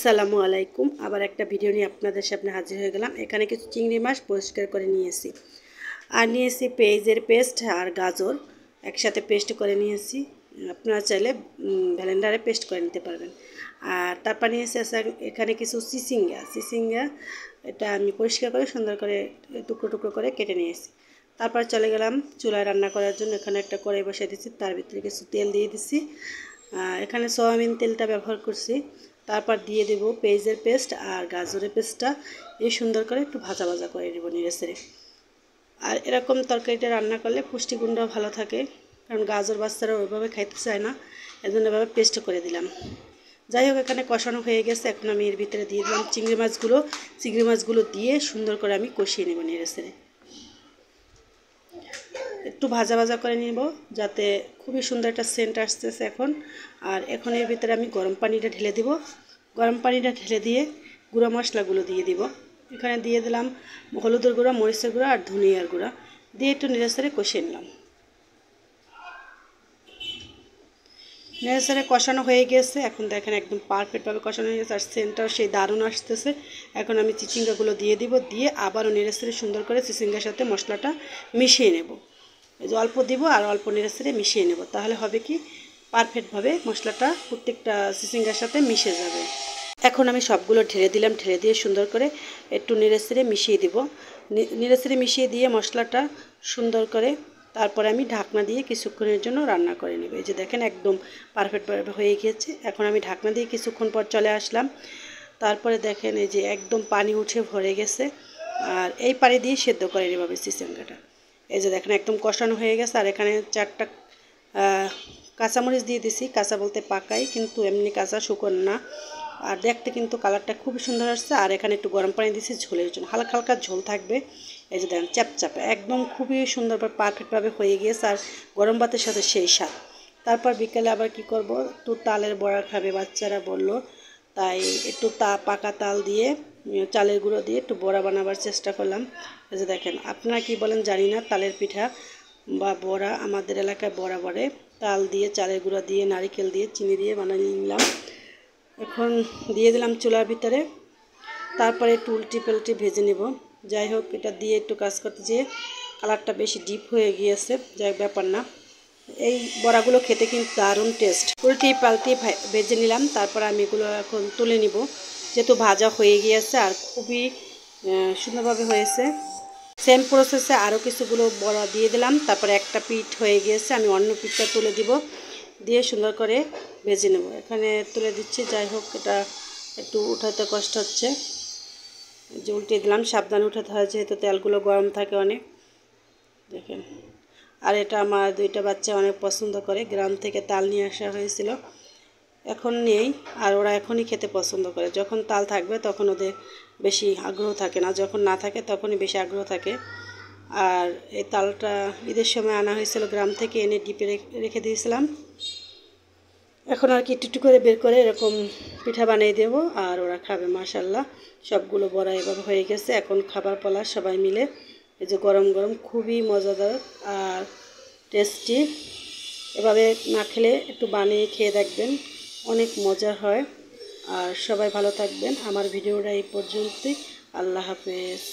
আসসালামু আলাইকুম। আবার একটা ভিডিও নিয়ে আপনাদের সামনে হাজির হয়ে গেলাম। এখানে কিছু চিংড়ি মাছ পরিষ্কার করে নিয়েছি, আর নিয়েছি পেঁয়াজের পেস্ট আর গাজর একসাথে পেস্ট করে নিয়েছি। আপনারা চাইলে ব্লেন্ডারে পেস্ট করে নিতে পারবেন। আর তারপর নিয়েছি এখানে কিছু চিচিঙ্গা এটা আমি পরিষ্কার করে সুন্দর করে টুকরো টুকরো করে কেটে নিয়েছি। তারপর চলে গেলাম চুলায় রান্না করার জন্য। এখানে একটা কড়াই বসিয়ে দিচ্ছি, তার ভিতরে কিছু তেল দিয়ে দিচ্ছি। এখানে সয়াবিন তেলটা ব্যবহার করছি। তারপর দিয়ে দেব পেঁয়াজের পেস্ট আর গাজরের পেস্টটা, এই সুন্দর করে একটু ভাজা ভাজা করে নেব নেড়ে। আর এরকম তরকারিটা রান্না করলে পুষ্টিগুণটাও ভালো থাকে, কারণ গাজর বাচ্চারা ওইভাবে খাইতে চায় না, এজন্য এভাবে পেস্ট করে দিলাম। যাই হোক, এখানে কষানো হয়ে গেছে। এখন আমি এর ভিতরে দিয়ে দিলাম চিংড়ি মাছগুলো দিয়ে সুন্দর করে আমি কষিয়ে নেব নেড়ে। একটু ভাজা ভাজা করে নিব, যাতে খুবই সুন্দর একটা সেন্ট আসতেছে এখন। আর এখন এর ভিতরে আমি গরম পানিটা ঢেলে দিব। গরম পানিটা ঢেলে দিয়ে গুঁড়া মশলাগুলো দিয়ে দিব। এখানে দিয়ে দিলাম হলুদের গুঁড়া, মরিচের গুঁড়া আর ধনিয়ার গুঁড়া দিয়ে একটু নেড়ে কষিয়ে নিলাম। নেড়ে কষানো হয়ে গেছে। এখন দেখেন একদম পারফেক্টভাবে কষানো হয়ে গেছে, আর সেন্টটাও সেই দারুণ আসতেছে। এখন আমি চিচিঙ্গাগুলো দিয়ে দিব, দিয়ে আবারও নেড়ে সুন্দর করে চিচিঙ্গার সাথে মশলাটা মিশিয়ে নেব। এই যে অল্প দিব আর অল্প নেড়ে মিশিয়ে নেব, তাহলে হবে কি পারফেক্টভাবে মশলাটা প্রত্যেকটা চিচিঙ্গার সাথে মিশে যাবে। এখন আমি সবগুলো ঢেলে দিলাম, ঢেলে দিয়ে সুন্দর করে একটু নেড়ে মিশিয়ে দিব। নেড়ে মিশিয়ে দিয়ে মশলাটা সুন্দর করে তারপরে আমি ঢাকনা দিয়ে কিছুক্ষণের জন্য রান্না করে নেব। এই যে দেখেন একদম পারফেক্টভাবে হয়ে গিয়েছে। এখন আমি ঢাকনা দিয়ে কিছুক্ষণ পর চলে আসলাম। তারপরে দেখেন এই যে একদম পানি উঠে ভরে গেছে, আর এই পানি দিয়ে সেদ্ধ করে নেব চিচিঙ্গাটা। এই যে দেখেন একদম কষানো হয়ে গেছে। আর এখানে 4টা কাঁচামরিচ দিয়ে দিছি, কাঁচা বলতে পাকাই, কিন্তু এমনি কাঁচা শুকনো না। আর দেখতে কিন্তু কালারটা খুবই সুন্দর আসছে। আর এখানে একটু গরম পানি দিয়েছি ঝোলের জন্য, হালকা হালকা ঝোল থাকবে। এই যে দেখেন চ্যাপচ্যাপে একদম খুবই সুন্দরভাবে পারফেক্টভাবে হয়ে গিয়েছে, আর গরম ভাতের সাথে সেই স্বাদ। তারপর বিকেলে আবার কি করব, একটু তালের বড়া খাবে বাচ্চারা বললো, তাই একটু পাকা তাল দিয়ে চালের গুঁড়ো দিয়ে একটু বড়া বানাবার চেষ্টা করলাম। এই যে দেখেন, আপনারা কি বলেন জানি না, তালের পিঠা বা বড়া, আমাদের এলাকায় বড়া বলে। তাল দিয়ে চালের গুঁড়ো দিয়ে নারকেল দিয়ে চিনি দিয়ে বানিয়ে নিলাম। এখন দিয়ে দিলাম চুলার ভিতরে, তারপরে একটু উল্টি পাল্টি ভেজে নেব। যাই হোক, এটা দিয়ে একটু কাজ করতে যেয়ে কালারটা বেশি ডিপ হয়ে গিয়েছে, যাই ব্যাপার না। এই বড়াগুলো খেতে কিন্তু দারুণ টেস্ট। উল্টি পাল্টি ভেজে নিলাম, তারপর আমি এগুলো এখন তুলে নিব, যেহেতু ভাজা হয়ে গিয়েছে আর খুবই সুন্দরভাবে হয়েছে। সেম প্রসেসে আরও কিছুগুলো বড়া দিয়ে দিলাম। তারপরে একটা পিঠ হয়ে গিয়েছে, আমি অন্য পিঠটা তুলে দিব, দিয়ে সুন্দর করে ভেজে নেব। এখানে তুলে দিচ্ছি। যাই হোক, এটা একটু উঠাতে কষ্ট হচ্ছে, যে উল্টে দিলাম। সাবধানে উঠাতে হয়, যেহেতু তেলগুলো গরম থাকে অনেক। দেখেন, আর এটা আমার 2টা বাচ্চা অনেক পছন্দ করে, গ্রাম থেকে তাল নিয়ে আসা হয়েছিল, এখন নেই। আর ওরা এখনই খেতে পছন্দ করে। যখন তাল থাকবে তখন ওদের বেশি আগ্রহ থাকে না, যখন না থাকে তখনই বেশি আগ্রহ থাকে। আর এই তালটা ঈদের সময় আনা হয়েছিল গ্রাম থেকে, এনে ডিপে রেখে দিয়েছিলাম। এখন আর কি একটু করে বের করে এরকম পিঠা বানিয়ে দেবো, আর ওরা খাবে। মাশাল্লাহ, সবগুলো বড়া এভাবে হয়ে গেছে। এখন খাবার পালা সবাই মিলে। এই যে গরম গরম খুবই মজাদার আর টেস্টি। এভাবে না খেলে একটু বানিয়ে খেয়ে দেখবেন, অনেক মজা হয়। আর সবাই ভালো থাকবেন। আমার ভিডিওটা এই পর্যন্তই। আল্লাহ হাফেজ।